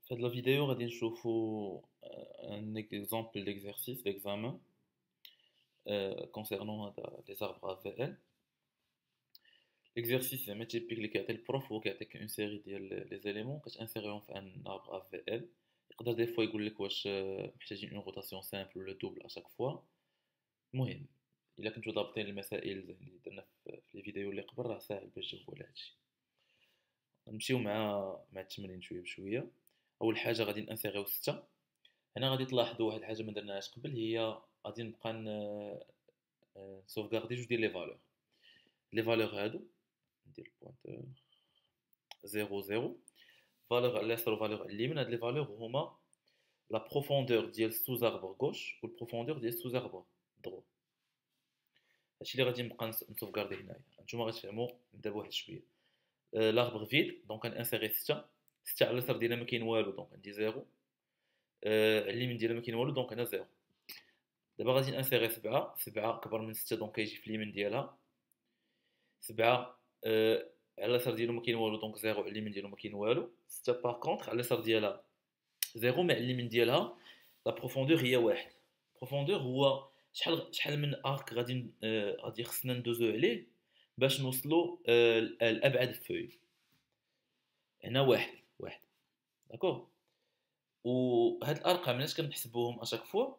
في هاد لا فيديو غادي نشوفو ان اكزامبل d'exercice d'examen concernant les arbres AVL. L'exercice زعما typique اللي كيعطي البروف هو كيعطيك اون سيري ديال لي زيليمون كتانسيريهم في ان arbre AVL. يقدر دي فوا يقول لك واش محتاجين اون روتاسيون سامبل ولا دوبل اشاك فوا. المهم الا كنتو ضابطين المسائل اللي درنا في لي فيديو اللي قبل راه ساهل باش تجاوبوا على هادشي. نمشيو مع التمرين شويه بشويه. اول حاجه غادي نانسيريو 6. هنا غادي تلاحظوا واحد الحاجه ما درناهاش قبل، هي غادي نبقى نسوفغاردي جوج ديال لي فالور هادو. ندير بوينتور 0 0 فالور على اليسار وفالور على اليمين. هاد لي فالور هما لا بروفوندور ديال السوز اربر غوش و البروفوندور ديال السوز اربر درو. هادشي اللي غادي نبقى نسوفغاردي هنايا. نتوما غتفهموا نبدا بواحد شويه. لاربر فيد دونك غنانسيري 6. 6 على اليسار ديالها ما كاين والو دونك عندي 0. على اليمين ديالها ما كاين والو دونك هنا 0. دابا غادي نانسيري 7. 7 كبر من 6 دونك كيجي في اليمين ديالها. 7 على اليسار ديالو ما كاين والو دونك 0 على اليمين ديالو ما كاين والو. 6 باغ كونطخ على اليسار ديالها 0 مع اليمين ديالها لا بروفوندور هي 1. بروفوندور هو شحال من ارك غادي خصنا ندوزو عليه باش نوصلو لابعد فوي. هنا 1 1 داكوغ. وهاد الارقام علاش كنحسبوهم اشاك فوا؟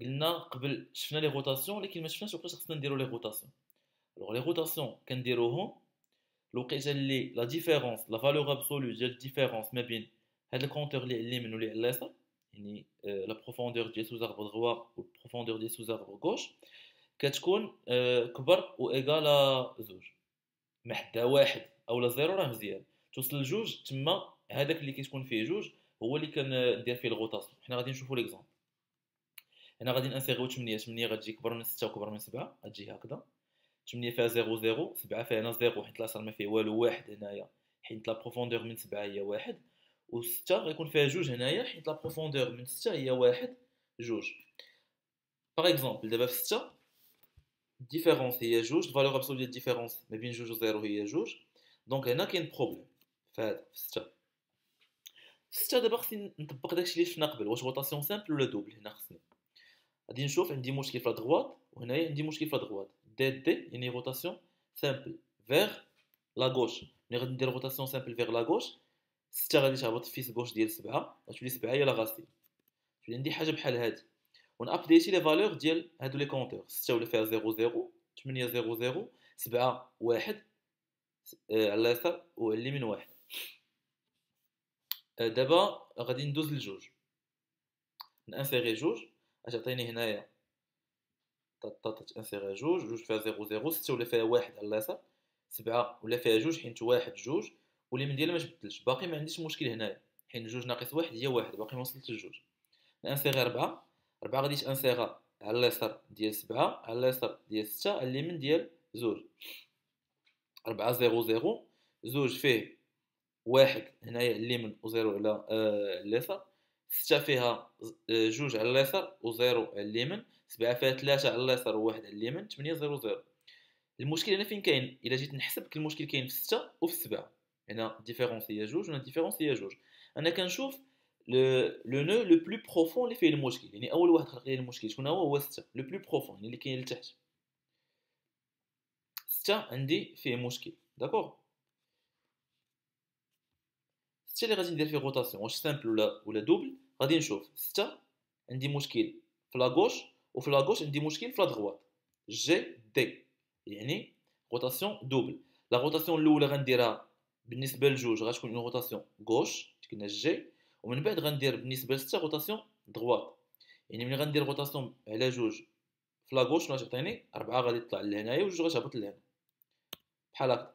قلنا قبل شفنا لي روتاسيون ولكن ما شفناش وقتاش خصنا نديرو لي روتاسيون. الوغ لي روتاسيون كنديروهم الوقيته اللي لا ديفيرونس لا فالور ابسولو ديال الديفيرونس ما بين هاد الكونتور اللي على اليمين واللي على اليسار، يعني لا بروفوندور ديال سوز اربر دغوا و البروفوندور ديال سوز اربر غوش كتكون كبر و ايكالا زوج. ما حدا واحد اولا زيرو راه مزيان. توصل لجوج تما هذاك اللي كتكون فيه جوج هو اللي كندير فيه الغوطاسيون. حنا غادي نشوفوا ليكزامبل. هنا غادي نانسيريو 8. 8 غتجي كبر من 6 وكبر من 7 غتجي هكذا. 8 فيها 0 0. 7 فيها هنا 0 حيت لاصال ما فيه والو. 1 هنايا حيت لا بروفوندور من 7 هي 1. و 6 غيكون فيها جوج هنايا حيت لا بروفوندور من 6 هي 1 جوج. باغ اكزومبل دابا في 6 الديفيرونس هي جوج. الفالور ابسولو ديال الديفيرونس ما بين جوج و 0 هي جوج. دونك هنا كاين بروبليم في هذا في 6. في 6 دابا خصني نطبق داكشي اللي شفنا قبل. واش روتاسيون سامبل ولا دوبل؟ هنا خصني غادي نشوف عندي مشكل في لادغوات وهنايا عندي مشكل في لادغوات. دي دي يعني روتاسيون سامبل فيغ لا غوش. ملي غادي ندير روتاسيون سامبل فيغ لا غوش 6 غادي تهبط في فيس غوش ديال 7 غتولي 7 هي لا غاسي. تولي عندي حاجه بحال هادي ونابديتي لي فالور ديال هادو لي كونتور. 6 ولا فيها 0 0 8 0 0 7 1 على اليسار وعلى اليمين 1. دابا غادي ندوز لجوج نانسيري جوج اش عطيني هنايا انسيري جوج. جوج فيها 0 0. 6 ولا فيها 1 على اليسار. 7 ولا فيها جوج حيت 1 جوج واليمين ديالها ما تبدلش. باقي ما عنديش مشكل هنايا حيت جوج ناقص 1 هي 1. باقي ما وصلتش لجوج. نانسيري 4. 4 غادي تانسيرا على اليسار ديال 7 على اليسار ديال 6 على اليمين ديال زوج. 4 0 0. زوج فيه 1 هنايا اليمين و 0 على اليسار. 6 فيها جوج على اليسار و 0 على اليمين. 7 فيها 3 على اليسار و 1 على اليمين. 8 0 0. المشكل هنا فين كاين؟ الا جيت نحسب المشكل كاين في 6 وفي 7. هنا الديفيرونس هي جوج وهنا الديفيرونس هي جوج. انا كنشوف لو نو لو بلو بروفون اللي فيه المشكل. يعني اول واحد خلق لي المشكل شكون هو 6 لو بلو بروفون يعني اللي كاين لتحت. 6 عندي فيه مشكل داكوغ. 6 اللي غادي ندير فيه روتاسيون واش سامبل ولا دوبل. غادي نشوف 6 عندي مشكل في لا غوش وفي لا غوش عندي مشكل في لا دغوات. جي دي يعني روتاسيون دوبل. لا روتاسيون الاولى غنديرها بالنسبه لجوج غتكون اون روتاسيون غوش قلنا جي. ومن بعد غندير بالنسبه ل6 روتاسيون دغوات. يعني ملي غندير روتاسيون على جوج في لا غوش واش تعطيني 4 غادي تطلع لهنايا وجوج غتهبط لهنا بحال هكا.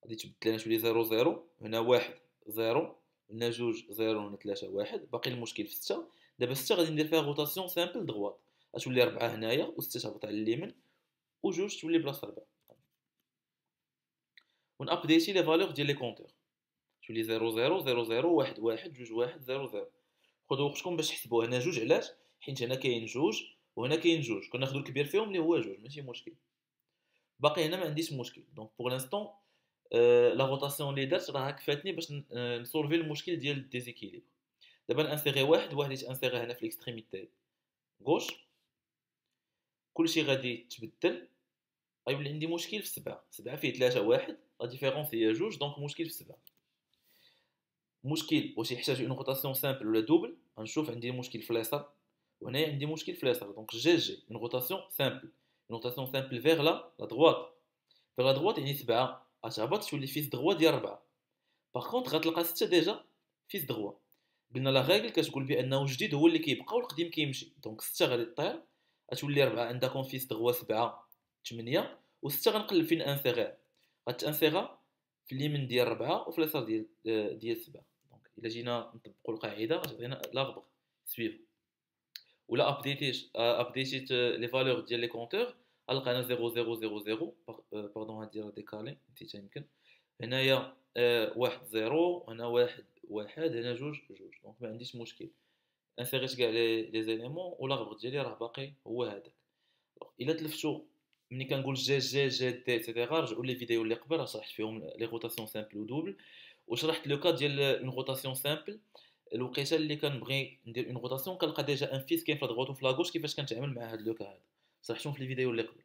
غادي تبدل لنا تولي 0 0 هنا 1 0 هنا 2 0 هنا 3 1. باقي المشكل في 6. دابا 6 غادي ندير فيها روتاسيون سامبل دغوات غتولي 4 هنايا و6 تهبط على اليمين وجوج تولي بلاصه 4. ونابديتي لي فالور ديال لي كونتور تولي 0 0 0 0 1 1 2 1 0 0. خذوا وقتكم باش تحسبوا. هنا جوج علاش؟ حيت هنا كاين جوج وهنا كاين جوج كناخذوا الكبير فيهم اللي هو جوج ماشي مشكل. باقي هنا ما عنديش مشكل. دونك بوغ لانستون لا روتاسيون اللي درت راه كفاتني باش نسولفي المشكل ديال الديزيكيليبر. دابا نانسيغي واحد يتانسيغي هنا في ليكستريميتي غوش، كلشي غادي يتبدل، غيولي عندي مشكل في 7. 7 فيه 3 1، لا ديفيرونس هي 2، دونك مشكل في 7. مشكل واش يحتاج اون روتاسيون سامبل ولا دوبل، غنشوف عندي مشكل في اليسار وهنايا عندي مشكل في اليسار، دونك جي اون روتاسيون سامبل. اون روتاسيون سامبل فيغ لا دروات، فيغ لا دروات يعني 7 غتهبط تولي فيس دروا ديال 4. باغ كونطخ غتلقى 6 ديجا فيس دروا. قلنا لا ريغل كتقول بانه الجديد هو اللي كيبقى والقديم كيمشي، دونك 6 غادي طير، غتولي 4 عندها كون فيس دروا 7 8، و6 غنقلب فين انسيغيها، غتانسيغا في اليمين ديال 4 وفي اليسار ديال 7. دونك الا جينا نطبقوا القاعده غتعطينا لاغبغ سويف. ولا ابديتيت لي فالور ديال لي كونتور، غنلقى هنا 0 0 0 0 باردون هادي راه ديكالي نسيتها يمكن. هنايا 1 0، هنا 1 1، هنا 2 2، دونك ما عنديش مشكل. انسيريت كاع لي زيليمون ولاغبغ ديالي راه باقي هو هذاك. الا تلفتو ملي كنقول جي دي ايتترا، رجعوا لي فيديو اللي قبل راه شرحت فيهم لي روتاسيون سامبل ودوبل، وشرحت لو كا ديال اون روتاسيون سامبل. الوقيته اللي كنبغي ندير اون روتاسيون كنلقى ديجا ان فيس كاين في لادغوات وفي لاغوش، كيفاش كنتعامل مع هاد لو كا هذا شرحتهم في الفيديو اللي قبل.